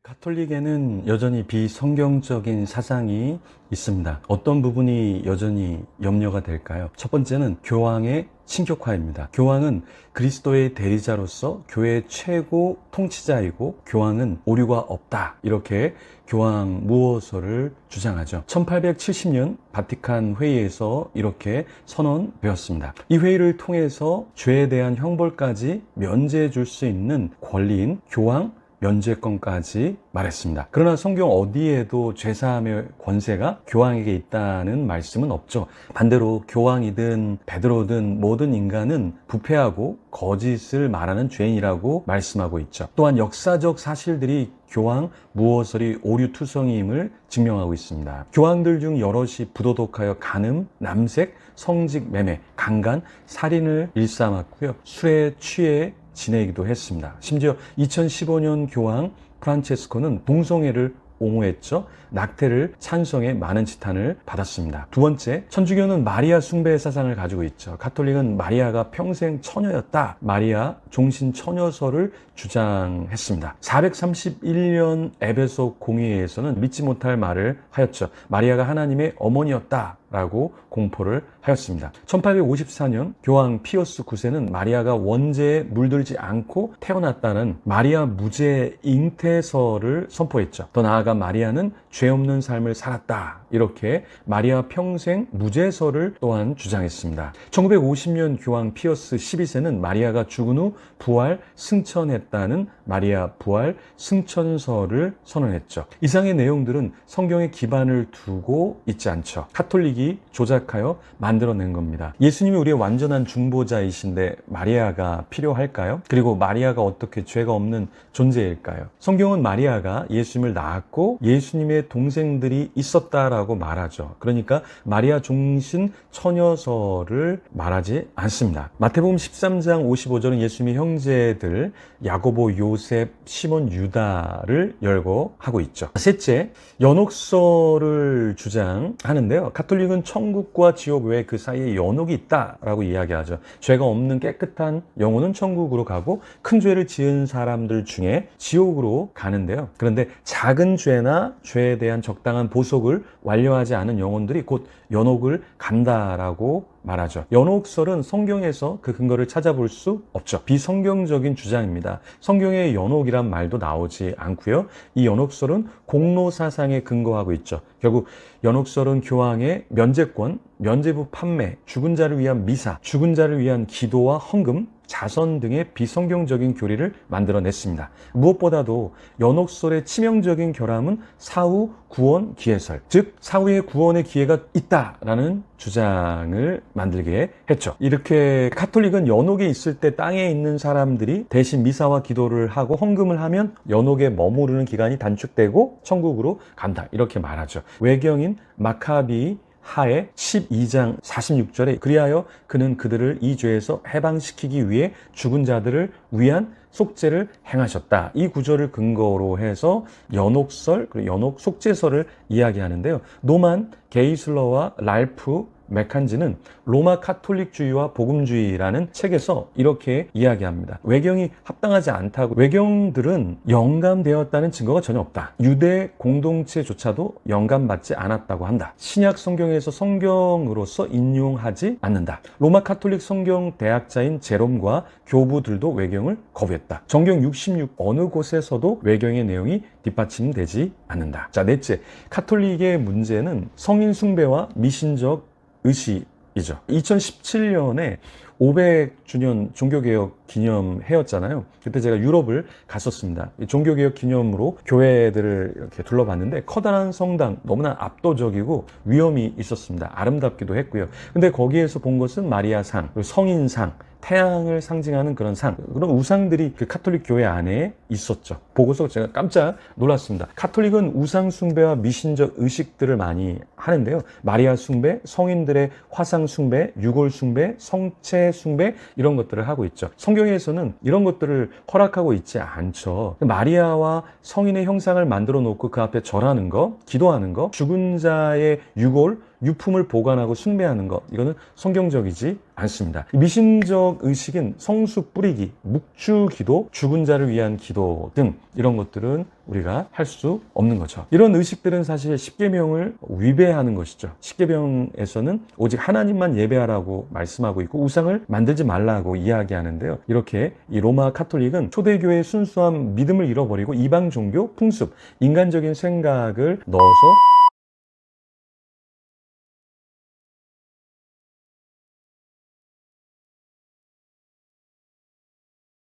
가톨릭에는 여전히 비성경적인 사상이 있습니다. 어떤 부분이 여전히 염려가 될까요? 첫 번째는 교황의 신격화입니다. 교황은 그리스도의 대리자로서 교회의 최고 통치자이고 교황은 오류가 없다. 이렇게 교황 무호서를 주장하죠. 1870년 바티칸 회의에서 이렇게 선언되었습니다. 이 회의를 통해서 죄에 대한 형벌까지 면제해 줄 수 있는 권리인 교황 면죄권까지 말했습니다. 그러나 성경 어디에도 죄사함의 권세가 교황에게 있다는 말씀은 없죠. 반대로 교황이든 베드로든 모든 인간은 부패하고 거짓을 말하는 죄인이라고 말씀하고 있죠. 또한 역사적 사실들이 교황 무호설이 오류투성이임을 증명하고 있습니다. 교황들 중 여럿이 부도덕하여 간음, 남색, 성직 매매, 강간, 살인을 일삼았고요. 술에 취해 지내기도 했습니다. 심지어 2015년 교황 프란체스코는 동성애를 옹호했죠. 낙태를 찬성해 많은 지탄을 받았습니다. 두 번째, 천주교는 마리아 숭배 사상을 가지고 있죠. 가톨릭은 마리아가 평생 처녀였다. 마리아 종신 처녀설을 주장했습니다. 431년 에베소 공의회에서는 믿지 못할 말을 하였죠. 마리아가 하나님의 어머니였다 라고 공포를 하였습니다. 1854년 교황 피어스 9세는 마리아가 원죄에 물들지 않고 태어났다는 마리아 무죄 잉태설을 선포했죠. 더 나아가 마리아는 죄 없는 삶을 살았다. 이렇게 마리아 평생 무죄설을 또한 주장했습니다. 1950년 교황 피어스 12세는 마리아가 죽은 후 부활 승천했다는 마리아 부활 승천설을 선언했죠. 이상의 내용들은 성경에 기반을 두고 있지 않죠. 가톨릭이 조작하여 만들어낸 겁니다. 예수님이 우리의 완전한 중보자이신데 마리아가 필요할까요? 그리고 마리아가 어떻게 죄가 없는 존재일까요? 성경은 마리아가 예수님을 낳았고 예수님의 동생들이 있었다라고 말하죠. 그러니까 마리아 종신 처녀설을 말하지 않습니다. 마태복음 13장 55절은 예수님의 형제들 야고보, 요셉, 시몬, 유다를 열거하고 있죠. 셋째, 연옥설을 주장하는데요. 가톨릭은 천국과 지옥 외에 그 사이에 연옥이 있다라고 이야기하죠. 죄가 없는 깨끗한 영혼은 천국으로 가고 큰 죄를 지은 사람들 중에 지옥으로 가는데요. 그런데 작은 죄나 죄에 대한 적당한 보속을 완료하지 않은 영혼들이 곧 연옥을 간다라고 말하죠. 연옥설은 성경에서 그 근거를 찾아볼 수 없죠. 비성경적인 주장입니다. 성경에 연옥이란 말도 나오지 않고요. 이 연옥설은 공로 사상에 근거하고 있죠. 결국 연옥설은 교황의 면죄권, 면죄부 판매, 죽은 자를 위한 미사, 죽은 자를 위한 기도와 헌금, 자선 등의 비성경적인 교리를 만들어냈습니다. 무엇보다도 연옥설의 치명적인 결함은 사후 구원 기회설, 즉 사후에 구원의 기회가 있다라는 주장을 만들게 했죠. 이렇게 가톨릭은 연옥에 있을 때 땅에 있는 사람들이 대신 미사와 기도를 하고 헌금을 하면 연옥에 머무르는 기간이 단축되고 천국으로 간다, 이렇게 말하죠. 외경인 마카비 하에 12장 46절에 그리하여 그는 그들을 이 죄에서 해방시키기 위해 죽은 자들을 위한 속죄를 행하셨다. 이 구절을 근거로 해서 연옥설, 그리고 연옥 속죄설을 이야기하는데요. 노만 게이슬러와 랄프 메칸지는 로마 카톨릭주의와 복음주의라는 책에서 이렇게 이야기합니다. 외경이 합당하지 않다고, 외경들은 영감되었다는 증거가 전혀 없다. 유대 공동체조차도 영감받지 않았다고 한다. 신약 성경에서 성경으로서 인용하지 않는다. 로마 카톨릭 성경 대학자인 제롬과 교부들도 외경을 거부했다. 정경 66 어느 곳에서도 외경의 내용이 뒷받침되지 않는다. 자, 넷째, 카톨릭의 문제는 성인 숭배와 미신적 의식이죠. 2017년에 500주년 종교개혁 기념해였잖아요. 그때 제가 유럽을 갔었습니다. 종교개혁 기념으로 교회들을 이렇게 둘러봤는데 커다란 성당, 너무나 압도적이고 위엄이 있었습니다. 아름답기도 했고요. 근데 거기에서 본 것은 마리아상, 성인상, 태양을 상징하는 그런 상, 그런 우상들이 그 카톨릭 교회 안에 있었죠. 보고서 제가 깜짝 놀랐습니다. 카톨릭은 우상 숭배와 미신적 의식들을 많이 하는데요. 마리아 숭배, 성인들의 화상 숭배, 유골 숭배, 성체 숭배, 이런 것들을 하고 있죠. 성경에서는 이런 것들을 허락하고 있지 않죠. 마리아와 성인의 형상을 만들어 놓고 그 앞에 절하는 거, 기도하는 거, 죽은 자의 유골, 유품을 보관하고 숭배하는 것, 이거는 성경적이지 않습니다. 미신적 의식인 성수 뿌리기, 묵주 기도, 죽은 자를 위한 기도 등 이런 것들은 우리가 할 수 없는 거죠. 이런 의식들은 사실 십계명을 위배하는 것이죠. 십계명에서는 오직 하나님만 예배하라고 말씀하고 있고 우상을 만들지 말라고 이야기하는데요. 이렇게 이 로마 카톨릭은 초대교회의 순수한 믿음을 잃어버리고 이방 종교, 풍습, 인간적인 생각을 넣어서